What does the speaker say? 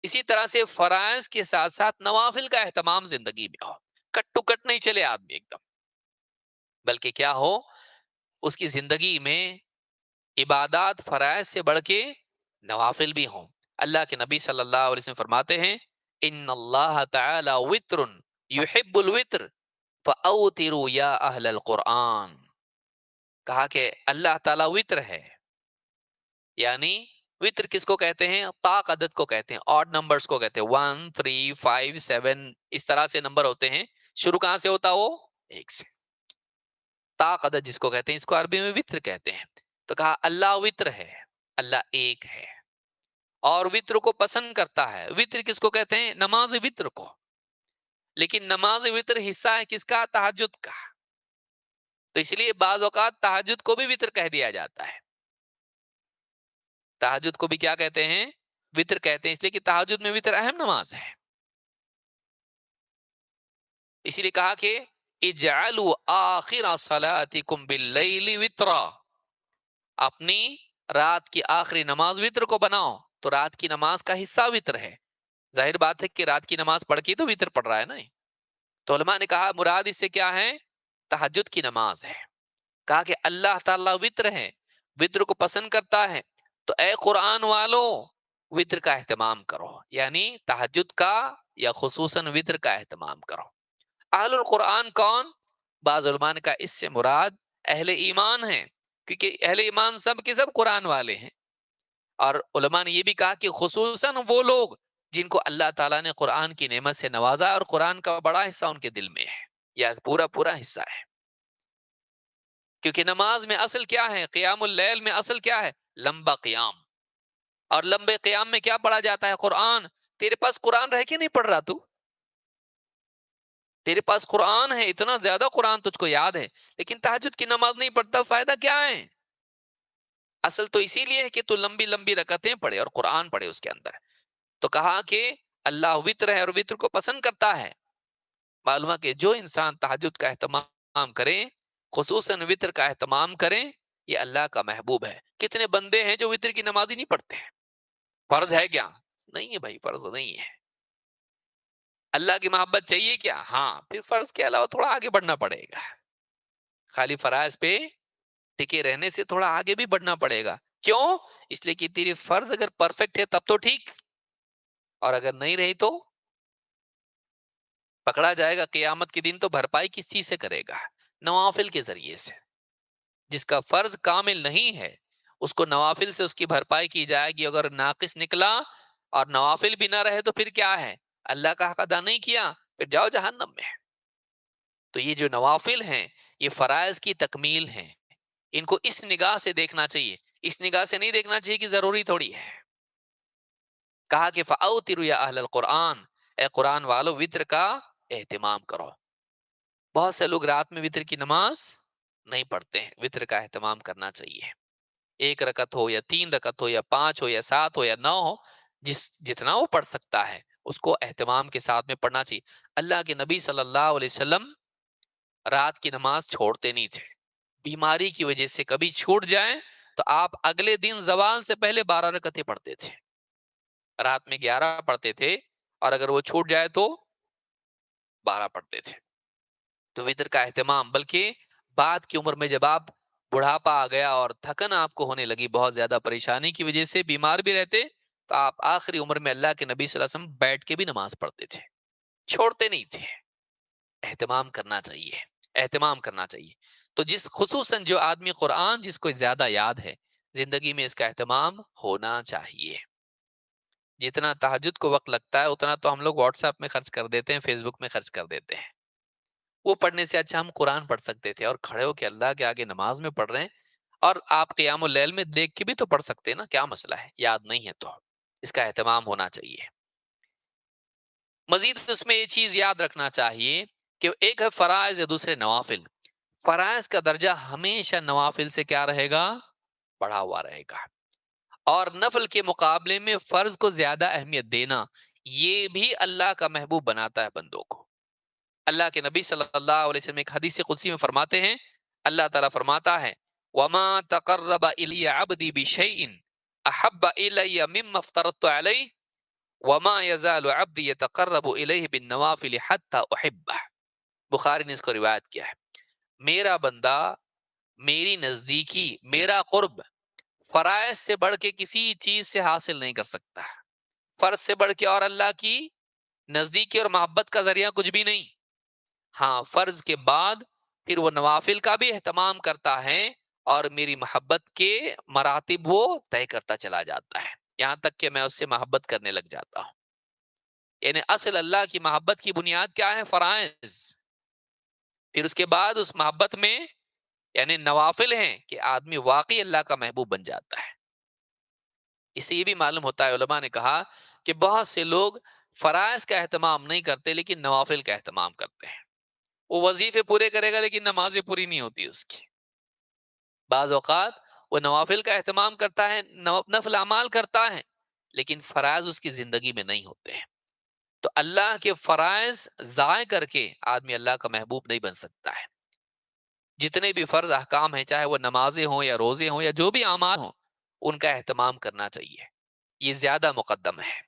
اسی طرح سے فرائض کے ساتھ ساتھ نوافل کا اہتمام زندگی میں ہو، کٹ ٹو کٹ نہیں چلے آدمی ایک دم، بلکہ کیا ہو، اس کی زندگی میں عبادات فرائض سے بڑھ کے نوافل بھی ہوں۔ اللہ کے نبی صلی اللہ علیہ وسلم فرماتے ہیں ان اللہ تعالی وطر یحب الوطر فاوتروا یا اہل القرآن، کہا کہ اللہ تعالی وطر ہے، یعنی وطر کس کو کہتے ہیں؟ طاق عدد کو کہتے ہیں، آڈ نمبرز کو کہتے ہیں، 1 3 5 7 اس طرح سے نمبر ہوتے ہیں، شروع کہاں سے ہوتا وہ؟ ایک سے۔ طاق عدد جس کو کہتے ہیں اس کو عربی میں وطر کہتے ہیں۔ تو کہا اللہ وطر ہے، اللہ ایک ہے اور وطر کو پسند کرتا ہے۔ وطر کس کو کہتے ہیں؟ نماز وطر کو۔ لیکن نماز وطر حصہ ہے کس کا؟ تہجد کا۔ تو اس لیے بعض اوقات تہجد کو بھی وطر کہہ دیا جاتا ہے۔ تہجد کو بھی کیا کہتے ہیں؟ وطر کہتے ہیں، اس لیے کہ تہجد میں وطر اہم نماز ہے۔ اسی لیے کہا کہ اجعلوا آخر صلاتکم باللیل وطرا، اپنی رات کی آخری نماز وطر کو بناؤ۔ تو رات کی نماز کا حصہ وطر ہے، ظاہر بات ہے کہ رات کی نماز پڑھ کے تو وطر پڑھ رہا ہے نا۔ تو علماء نے کہا مراد اس سے کیا ہے؟ تہجد کی نماز ہے۔ کہا کہ اللہ تعالیٰ وطر ہے، وطر کو پسند کرتا ہے، تو اے قرآن والو وطر کا اہتمام کرو، یعنی تہجد کا یا خصوصاً وطر کا اہتمام کرو۔ اہل القرآن کون؟ بعض علماء نے کہا اس سے مراد اہل ایمان ہیں، کیونکہ اہل ایمان سب کے سب قرآن والے ہیں۔ اور علماء نے یہ بھی کہا کہ خصوصاً وہ لوگ جن کو اللہ تعالیٰ نے قرآن کی نعمت سے نوازا اور قرآن کا بڑا حصہ ان کے دل میں ہے یا پورا پورا حصہ ہے۔ کیونکہ نماز میں اصل کیا ہے؟ قیام اللیل میں اصل کیا ہے؟ لمبا قیام۔ اور لمبے قیام میں کیا پڑھا جاتا ہے؟ قرآن۔ تیرے پاس قرآن رہ کے نہیں پڑھ رہا تو؟ تیرے پاس قرآن ہے، اتنا زیادہ قرآن تجھ کو یاد ہے، لیکن تہجد کی نماز نہیں پڑھتا، فائدہ کیا ہے؟ اصل تو اسی لیے ہے کہ تو لمبی لمبی رکعتیں پڑھے اور قرآن پڑھے اس کے اندر۔ تو کہا کہ اللہ وطر ہے اور وطر کو پسند کرتا ہے۔ معلوم ہے کہ جو انسان تہجد کا اہتمام کرے، خصوصاً وطر کا اہتمام کریں، یہ اللہ کا محبوب ہے۔ کتنے بندے ہیں جو وطر کی نماز ہی نہیں پڑھتے ہیں؟ فرض ہے کیا؟ نہیں ہے بھائی، فرض نہیں ہے۔ اللہ کی محبت چاہیے کیا؟ ہاں، پھر فرض کے علاوہ تھوڑا آگے بڑھنا پڑے گا۔ خالی فرائض پہ ٹکے رہنے سے تھوڑا آگے بھی بڑھنا پڑے گا۔ کیوں؟ اس لیے کہ تیری فرض اگر پرفیکٹ ہے تب تو ٹھیک، اور اگر نہیں رہی تو پکڑا جائے گا قیامت کے دن۔ تو بھرپائی کس چیز سے کرے گا؟ نوافل کے ذریعے سے۔ جس کا فرض کامل نہیں ہے اس کو نوافل سے اس کی بھرپائی کی جائے گی۔ اگر ناقص نکلا اور نوافل بھی نہ رہے تو پھر کیا ہے؟ اللہ کا حق ادا نہیں کیا، پھر جاؤ جہنم میں۔ تو یہ جو نوافل ہیں یہ فرائض کی تکمیل ہیں، ان کو اس نگاہ سے دیکھنا چاہیے، اس نگاہ سے نہیں دیکھنا چاہیے کہ ضروری تھوڑی ہے۔ کہا کہ فَأَوْتِرُوا يَا أَهْلَ الْقُرْآنِ، اے قرآن والو وطر کا اہتمام کرو۔ بہت سے لوگ رات میں وطر کی نماز نہیں پڑھتے ہیں، وطر کا اہتمام کرنا چاہیے۔ ایک رکعت ہو یا 3 رکعت ہو یا 5 ہو یا 7 ہو یا 9 ہو، جتنا وہ پڑھ سکتا ہے اس کو اہتمام کے ساتھ میں پڑھنا چاہیے۔ اللہ کے نبی صلی اللہ علیہ وسلم رات کی نماز چھوڑتے نہیں تھے۔ بیماری کی وجہ سے کبھی چھوٹ جائیں تو آپ اگلے دن زوال سے پہلے 12 رکعتیں پڑھتے تھے۔ رات میں 11 پڑھتے تھے اور اگر وہ چھوٹ جائے تو 12 پڑھتے تھے۔ تو وطر کا اہتمام، بلکہ بعد کی عمر میں جب آپ بڑھاپا آ گیا اور تھکن آپ کو ہونے لگی، بہت زیادہ پریشانی کی وجہ سے بیمار بھی رہتے، تو آپ آخری عمر میں اللہ کے نبی صلی اللہ علیہ وسلم بیٹھ کے بھی نماز پڑھتے تھے، چھوڑتے نہیں تھے۔ اہتمام کرنا چاہیے، اہتمام کرنا چاہیے۔ تو خصوصاً جو آدمی قرآن جس کو زیادہ یاد ہے، زندگی میں اس کا اہتمام ہونا چاہیے۔ جتنا تہجد کو وقت لگتا ہے اتنا تو ہم لوگ واٹس ایپ میں خرچ کر دیتے ہیں، فیس بک میں خرچ کر دیتے ہیں۔ وہ پڑھنے سے اچھا ہم قرآن پڑھ سکتے تھے، اور کھڑے ہو کے اللہ کے آگے نماز میں پڑھ رہے ہیں، اور آپ قیام اللیل میں دیکھ کے بھی تو پڑھ سکتے ہیں نا، کیا مسئلہ ہے؟ یاد نہیں ہے تو اس کا اہتمام ہونا چاہیے۔ مزید اس میں یہ چیز یاد رکھنا چاہیے کہ ایک ہے فرائض یا دوسرے نوافل۔ فرائض کا درجہ ہمیشہ نوافل سے کیا رہے گا؟ بڑھا ہوا رہے گا، اور نفل کے مقابلے میں فرض کو زیادہ اہمیت دینا یہ بھی اللہ کا محبوب بناتا ہے بندوں کو۔ اللہ کے نبی صلی اللہ علیہ وسلم ایک حدیث قدسی میں فرماتے ہیں، اللہ تعالیٰ فرماتا ہے وَمَا تَقَرَّبَ إِلَيَّ عَبْدِي بِشَيْءٍ أَحَبَّ إِلَيَّ مِمَّا افْتَرَضْتُ عَلَيْهِ وما يزال عبدي يتقرب إليه بالنوافل حتى أحبه. بخاری نے اس کو روایت کیا ہے، میرا بندہ میری نزدیکی، میرا قرب فرائض سے بڑھ کے کسی چیز سے حاصل نہیں کر سکتا، فرض سے بڑھ کے اور اللہ کی نزدیکی اور محبت کا ذریعہ کچھ بھی نہیں. ہاں، فرض کے بعد پھر وہ نوافل کا بھی اہتمام کرتا ہے، اور میری محبت کے مراتب وہ طے کرتا چلا جاتا ہے، یہاں تک کہ میں اس سے محبت کرنے لگ جاتا ہوں. یعنی اصل اللہ کی محبت کی بنیاد کیا ہے؟ فرائض. پھر اس کے بعد اس محبت میں یعنی نوافل ہیں کہ آدمی واقعی اللہ کا محبوب بن جاتا ہے. اس سے یہ بھی معلوم ہوتا ہے، علماء نے کہا کہ بہت سے لوگ فرائض کا اہتمام نہیں کرتے لیکن نوافل کا اہتمام کرتے ہیں. وہ وظیفے پورے کرے گا لیکن نمازیں پوری نہیں ہوتی اس کی. بعض اوقات وہ نوافل کا اہتمام کرتا ہے، نفل اعمال کرتا ہے، لیکن فرائض اس کی زندگی میں نہیں ہوتے ہیں. تو اللہ کے فرائض ضائع کر کے آدمی اللہ کا محبوب نہیں بن سکتا ہے. جتنے بھی فرض احکام ہیں، چاہے وہ نمازیں ہوں یا روزے ہوں یا جو بھی اعمال ہوں، ان کا اہتمام کرنا چاہیے. یہ زیادہ مقدم ہے.